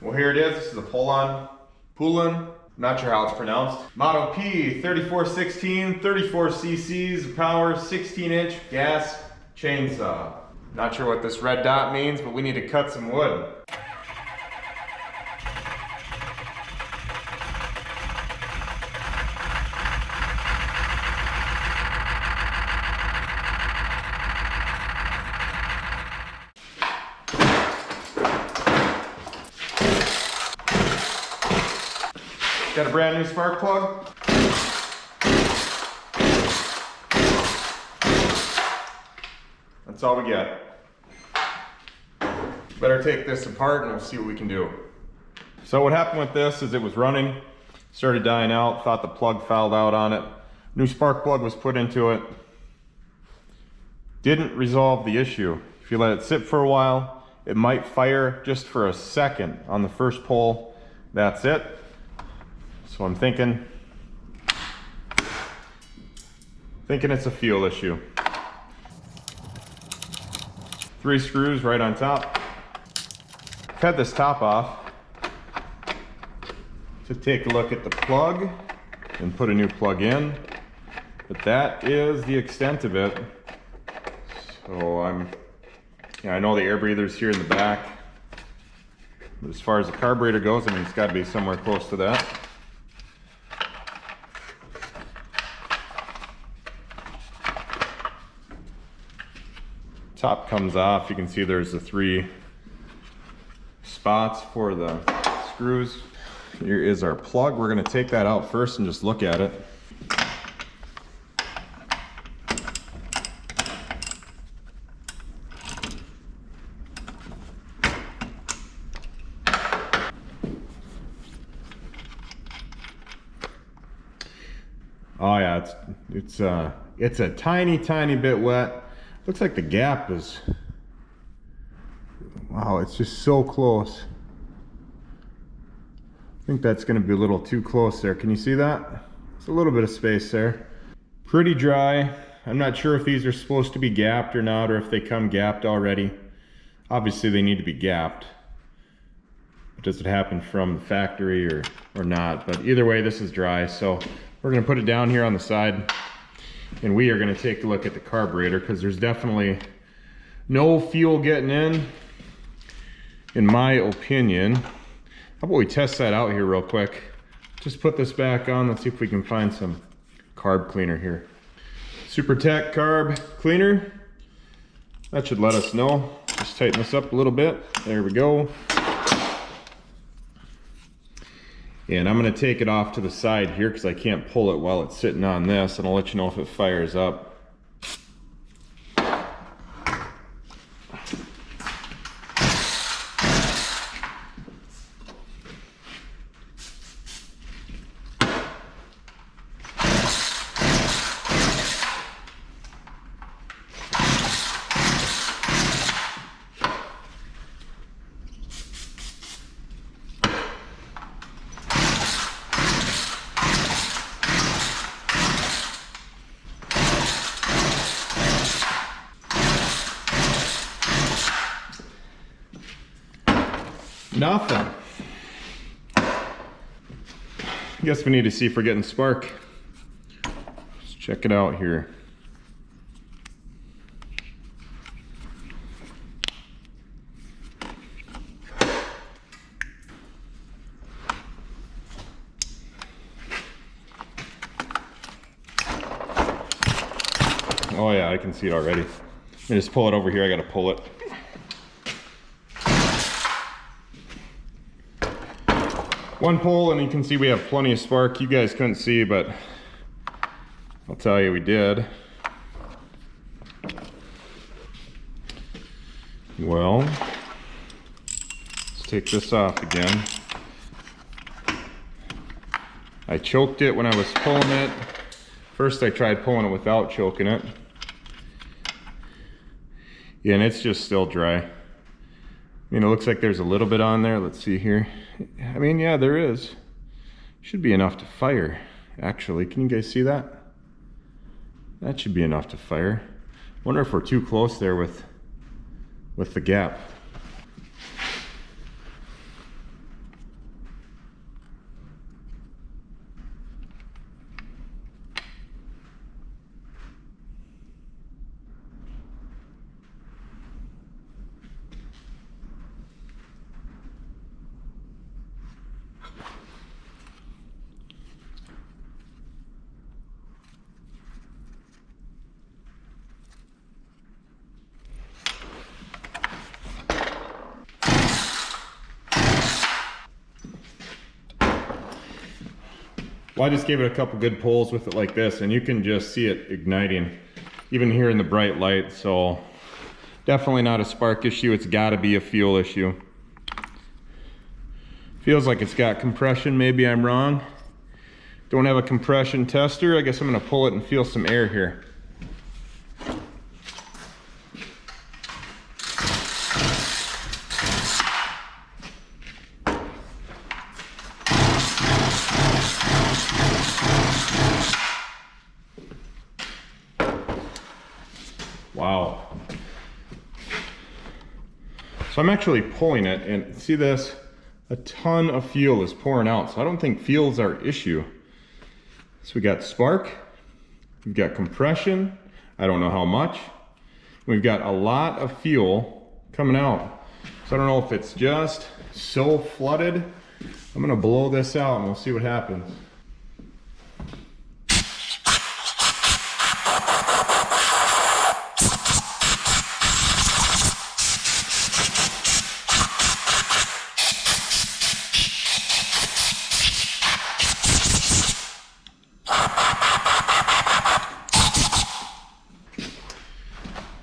Well, here it is. This is the Poulan, not sure how it's pronounced. Model P, 3416, 34 cc's of power, 16-inch gas chainsaw. Not sure what this red dot means, but we need to cut some wood. Got a brand new spark plug. That's all we get. Better take this apart and we'll see what we can do. So what happened with this is it was running, started dying out, thought the plug fouled out on it. New spark plug was put into it. Didn't resolve the issue. If you let it sit for a while, it might fire just for a second on the first pull. That's it. So I'm thinking it's a fuel issue. 3 screws right on top. I've had this top off to take a look at the plug and put a new plug in, but that is the extent of it. So I know the air breather's here in the back, but as far as the carburetor goes, I mean, it's got to be somewhere close to that. Top comes off. You can see there's the 3 spots for the screws. Here is our plug. We're going to take that out first and just look at it. Oh yeah, it's a tiny bit wet. Looks like the gap is, wow, it's just so close. I think that's going to be a little too close there. Can you see that? It's a little bit of space there. Pretty dry. I'm not sure if these are supposed to be gapped or not, or if they come gapped already. Obviously they need to be gapped. Does it happen from the factory or not? But either way, this is dry. So we're going to put it down here on the side. And we are going to take a look at the carburetor because there's definitely no fuel getting in my opinion. How about we test that out here real quick? Just put this back on. Let's see if we can find some carb cleaner here. Super Tech carb cleaner. That should let us know. Just tighten this up a little bit. There we go. And I'm going to take it off to the side here because I can't pull it while it's sitting on this, and I'll let you know if it fires up. Nothing. I guess we need to see if we're getting spark. Let's check it out here. Oh yeah, I can see it already. Let me just pull it over here. I gotta pull it. One pull and you can see we have plenty of spark. You guys couldn't see, but I'll tell you we did. Well, let's take this off again. I choked it when I was pulling it. First I tried pulling it without choking it. Yeah, and it's just still dry. I mean, it looks like there's a little bit on there. Let's see here. I mean, yeah, there is. Should be enough to fire, actually. Can you guys see that? That should be enough to fire. Wonder if we're too close there with the gap. Well, I just gave it a couple good pulls with it like this, and you can just see it igniting, even here in the bright light. So definitely not a spark issue. It's got to be a fuel issue. Feels like it's got compression. Maybe I'm wrong. Don't have a compression tester. I guess I'm going to pull it and feel some air here. Wow. So I'm actually pulling it, and see this? A ton of fuel is pouring out. So I don't think fuel's our issue. So we got spark, we've got compression, I don't know how much. We've got a lot of fuel coming out. So I don't know if it's just so flooded. I'm gonna blow this out and we'll see what happens.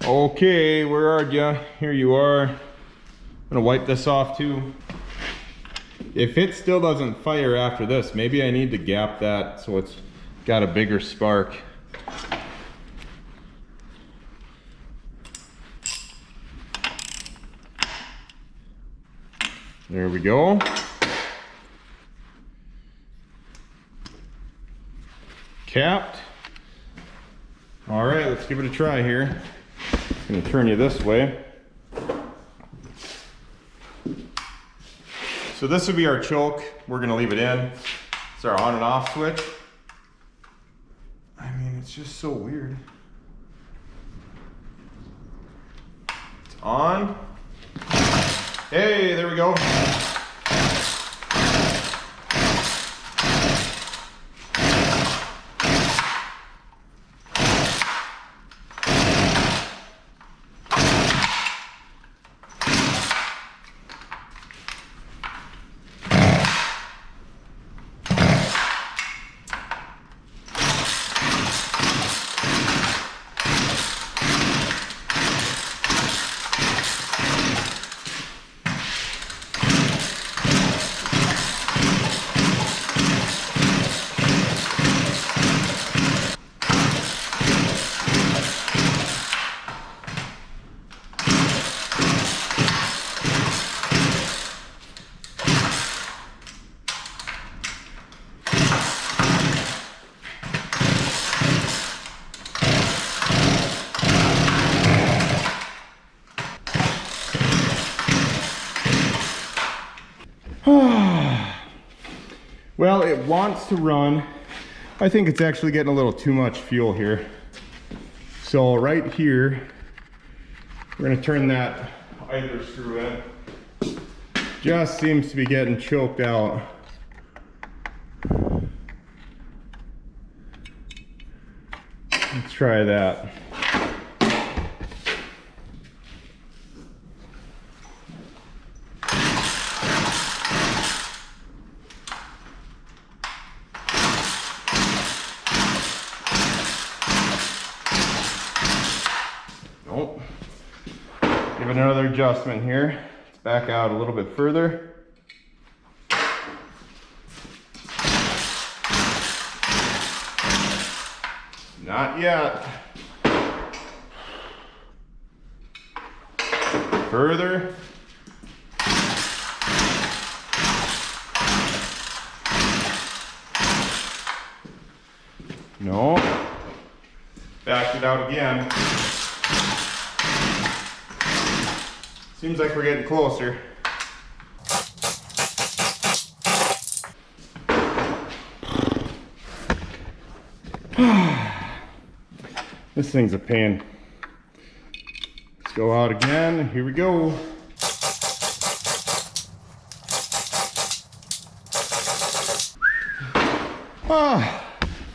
Okay, where are ya? Here you are. I'm gonna wipe this off too. If it still doesn't fire after this, maybe I need to gap that so it's got a bigger spark. There we go. Capped. All right, let's give it a try here. I'm gonna turn you this way. So this would be our choke. We're gonna leave it in. It's our on and off switch. I mean, it's just so weird. It's on. Hey, there we go. Well, it wants to run. I think it's actually getting a little too much fuel here. So right here, we're gonna turn that idler screw in. Just seems to be getting choked out. Let's try that. Nope. Give it another adjustment here. Let's back out a little bit further. Not yet. Further. No. Back it out again. Seems like we're getting closer. This thing's a pain. Let's go out again. Here we go.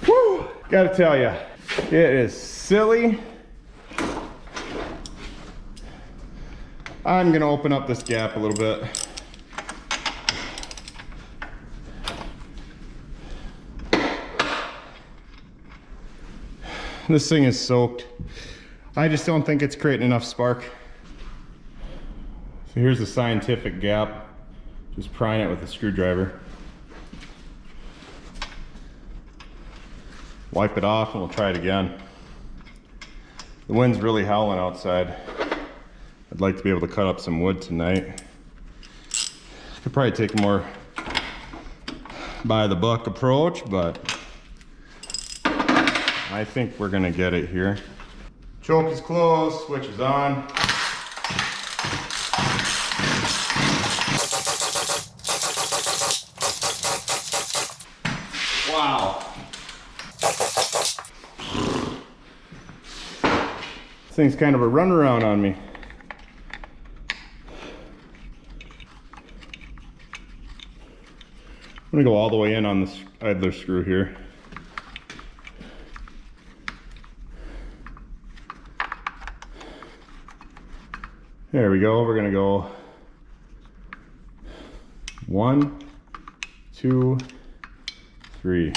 Whew. Gotta tell you, it is silly. I'm gonna open up this gap a little bit. This thing is soaked. I just don't think it's creating enough spark. So here's the scientific gap. Just prying it with a screwdriver. Wipe it off and we'll try it again. The wind's really howling outside. I'd like to be able to cut up some wood tonight. Could probably take a more by the book approach, but I think we're gonna get it here. Choke is closed, switch is on. Wow. This thing's kind of a runaround on me. I'm gonna go all the way in on this idler screw here. There we go. We're gonna go 1, 2, 3.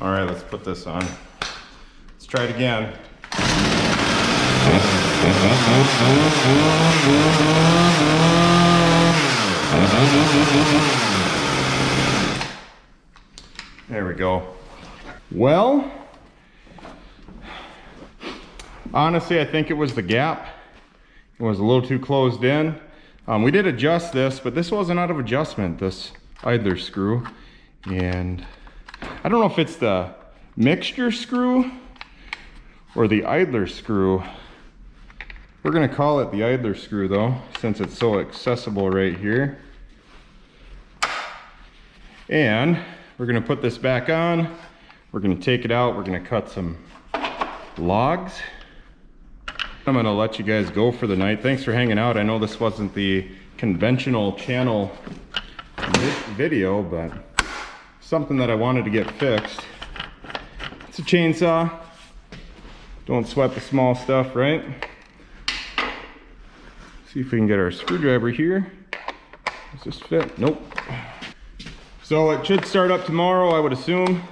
All right, let's put this on. Let's try it again. There we go. Well, honestly, I think it was the gap. It was a little too closed in. We did adjust this, but this wasn't out of adjustment, this idler screw. And I don't know if it's the mixture screw or the idler screw. We're gonna call it the idler screw though, since it's so accessible right here. And we're gonna put this back on. We're gonna take it out. We're gonna cut some logs. I'm gonna let you guys go for the night. Thanks for hanging out. I know this wasn't the conventional channel video, but something that I wanted to get fixed. It's a chainsaw. Don't sweat the small stuff, right? See if we can get our screwdriver here. Does this fit? Nope. So it should start up tomorrow, I would assume,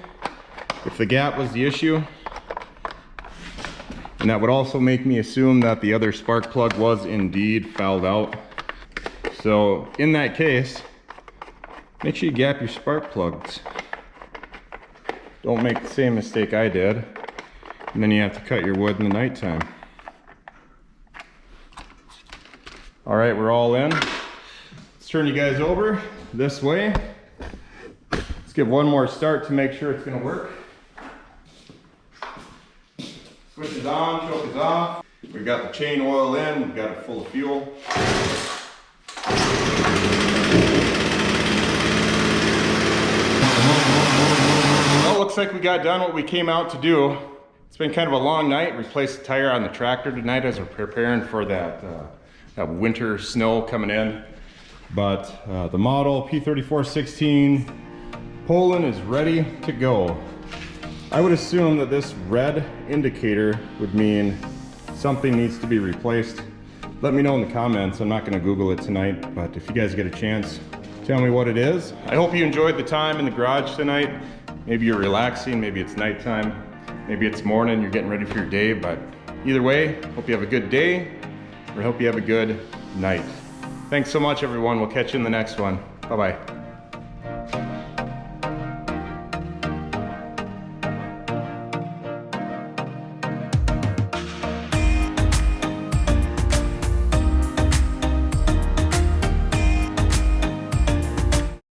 if the gap was the issue. And that would also make me assume that the other spark plug was indeed fouled out. So in that case, make sure you gap your spark plugs. Don't make the same mistake I did. And then you have to cut your wood in the nighttime. All right, we're all in. Let's turn you guys over this way. Let's give one more start to make sure it's gonna work. Switch is on, choke is off. We've got the chain oil in, we've got it full of fuel. Well, looks like we got done what we came out to do. It's been kind of a long night. Replaced the tire on the tractor tonight as we're preparing for that winter snow coming in. But the model P3416 Poulan is ready to go. I would assume that this red indicator would mean something needs to be replaced. Let me know in the comments. I'm not going to Google it tonight, but if you guys get a chance, tell me what it is. I hope you enjoyed the time in the garage tonight. Maybe you're relaxing, maybe it's nighttime, maybe it's morning, you're getting ready for your day, but either way, hope you have a good day, or hope you have a good night. Thanks so much, everyone. We'll catch you in the next one. Bye-bye.